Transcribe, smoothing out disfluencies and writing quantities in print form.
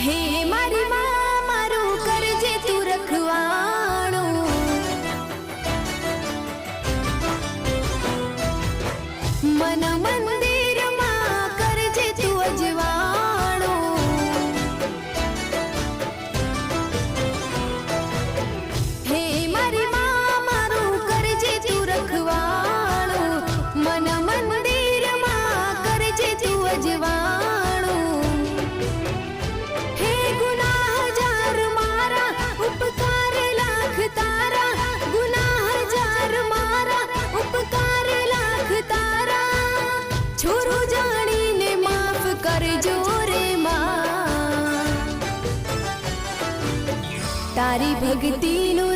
હે મારી માં મારું કરજે તું રખવાણું, મન મંદિરમાં કરજે તું અજવાણું, હે મારી માં મારું કરજે તું રખવાણું, મન મંદિરમાં કરજે તું અજવાણું, હે ગુનાહ હજાર મારા ઉપકાર લાખ તારા, ગુનાહ હજાર મારા ઉપકાર લાખ તારા, છોરું જાણીને માફ કરજો રે માં, તારી ભક્તિનું